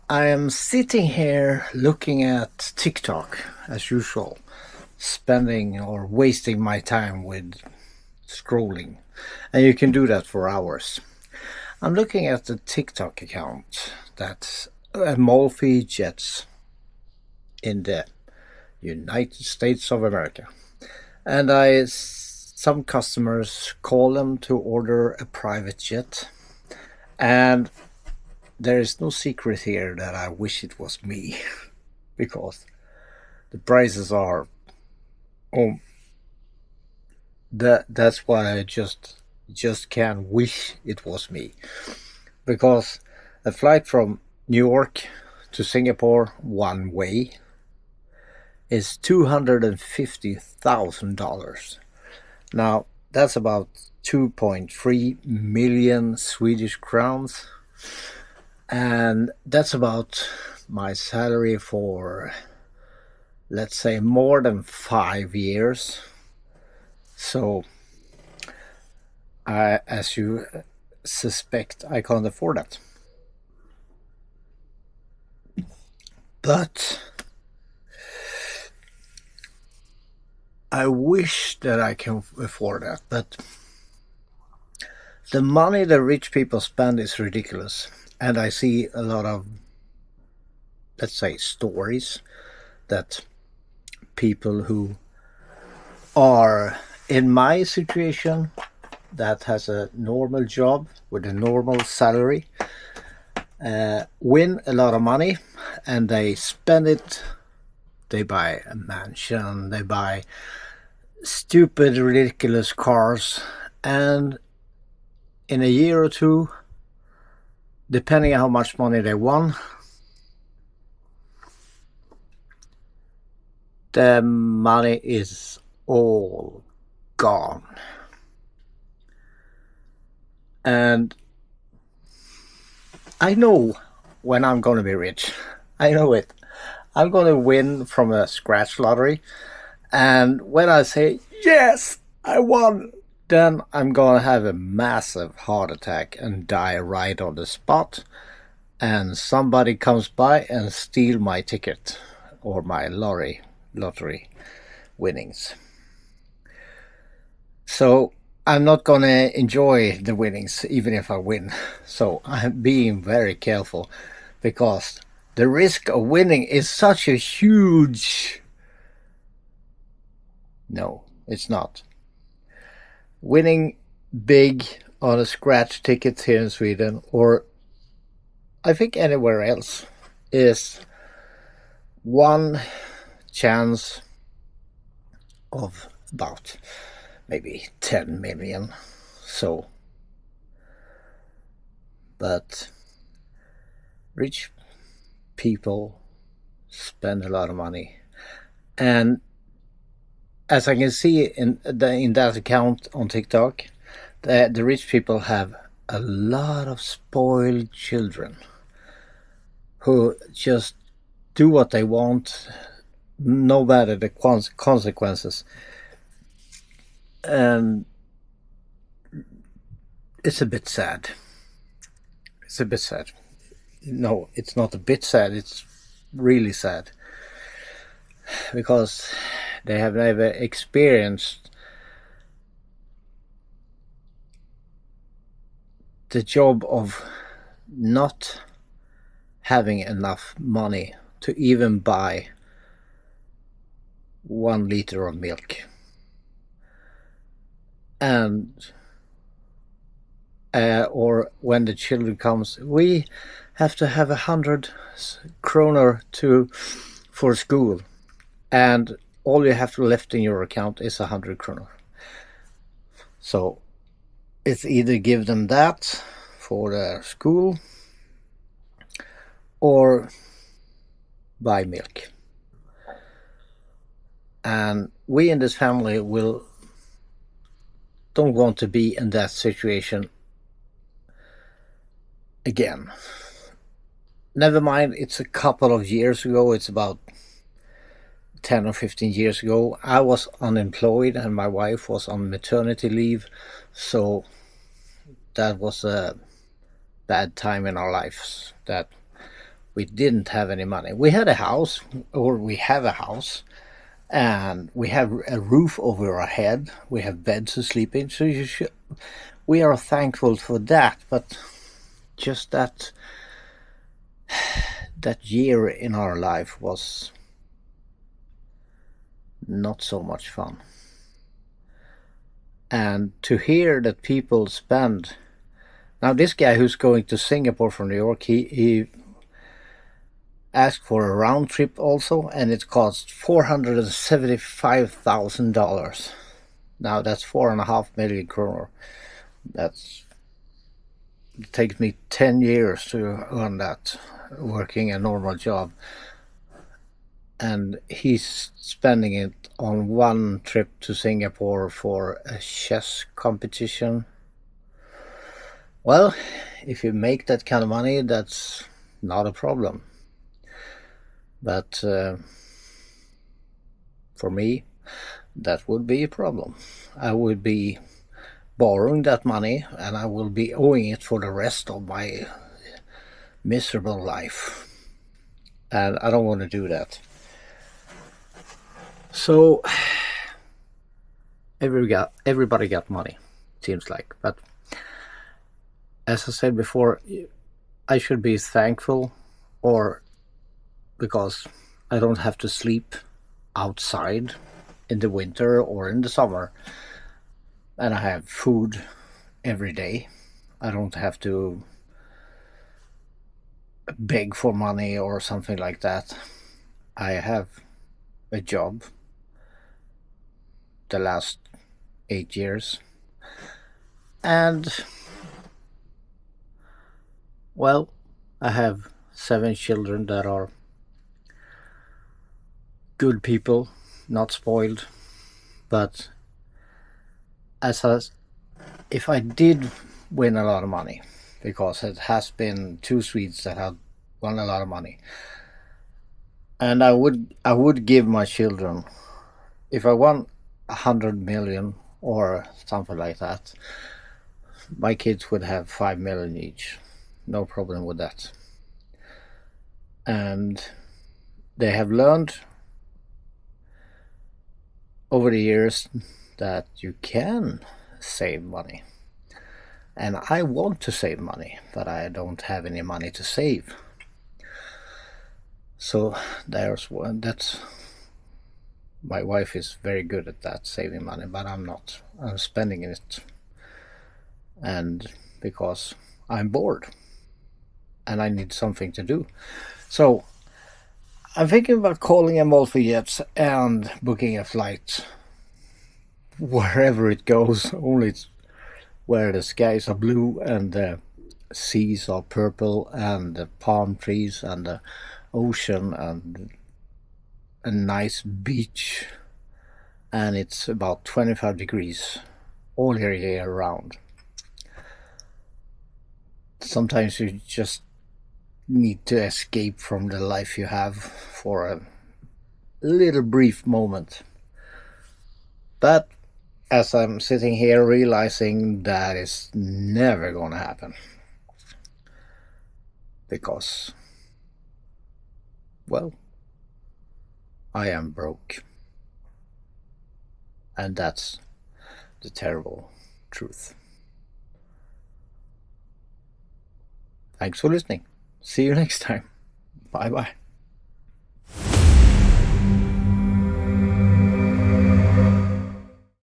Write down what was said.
I am sitting here looking at TikTok as usual, spending or wasting my time with scrolling. And you can do that for hours. I'm looking at the TikTok account that's Amalfi Jets in the United States of America. And some customers call them to order a private jet. And there is no secret here that I wish it was me because the prices are oh that's why I just can't wish it was me because a flight from New York to Singapore one way is $250,000. Now that's about 2.3 million Swedish crowns, and that's about my salary for, let's say, more than 5 years. So, as you suspect, I can't afford that. But I wish that I can afford that. But the money the rich people spend is ridiculous. And I see a lot of, let's say, stories that people who are in my situation that has a normal job with a normal salary win a lot of money and they spend it. They buy a mansion, they buy stupid, ridiculous cars, and in a year or two, depending on how much money they won, the money is all gone. And I know when I'm going to be rich. I know it. I'm going to win from a scratch lottery. And when I say, yes, I won, then I'm going to have a massive heart attack and die right on the spot. And somebody comes by and steal my ticket or my lottery winnings. So I'm not going to enjoy the winnings even if I win. So I'm being very careful because the risk of winning is such a huge. No, it's not. Winning big on a scratch ticket here in Sweden, or I think anywhere else, is one chance of about maybe 10 million. So, but rich people spend a lot of money. And as I can see in that account on TikTok, the rich people have a lot of spoiled children who just do what they want, no matter the consequences. And it's a bit sad. It's a bit sad. No, it's not a bit sad. It's really sad because they have never experienced the job of not having enough money to even buy 1 liter of milk. And or when the children comes, we have to have 100 kroner for school, and all you have left in your account is 100 kroner. So it's either give them that for their school or buy milk. And we in this family don't want to be in that situation again. Never mind, it's a couple of years ago. It's about 10 or 15 years ago. I was unemployed and my wife was on maternity leave. So that was a bad time in our lives that we didn't have any money. We had a house, or we have a house, and we have a roof over our head. We have beds to sleep in. So we are thankful for that. But just that year in our life was not so much fun. And to hear that people spend, now this guy who's going to Singapore from New York, he asked for a round trip also, and it cost $475,000. Now that's 4.5 million kroner. That's, it takes me 10 years to earn that working a normal job. And he's spending it on one trip to Singapore for a chess competition. Well, if you make that kind of money, that's not a problem. But for me, that would be a problem. I would be borrowing that money, and I will be owing it for the rest of my miserable life. And I don't want to do that. So everybody got money, seems like. But as I said before, I should be thankful, or because I don't have to sleep outside in the winter or in the summer, and I have food every day. I don't have to beg for money or something like that. I have a job the last 8 years, and well, I have 7 children that are good people, not spoiled. But if I did win a lot of money, because it has been 2 Swedes that have won a lot of money, and I would give my children, if I won 100 million or something like that, my kids would have 5 million each. No problem with that. And they have learned over the years that you can save money. And I want to save money, but I don't have any money to save. So there's one. That's, my wife is very good at that, saving money, but I'm not. I'm spending it, and because I'm bored and I need something to do. So I'm thinking about calling Amalfi Jets and booking a flight wherever it goes, only where the skies are blue and the seas are purple and the palm trees and the ocean and a nice beach, and it's about 25 degrees all year round. Sometimes you just need to escape from the life you have for a little brief moment. But as I'm sitting here realizing that is never gonna happen, because, well, I am broke, and that's the terrible truth. Thanks for listening. See you next time. Bye bye.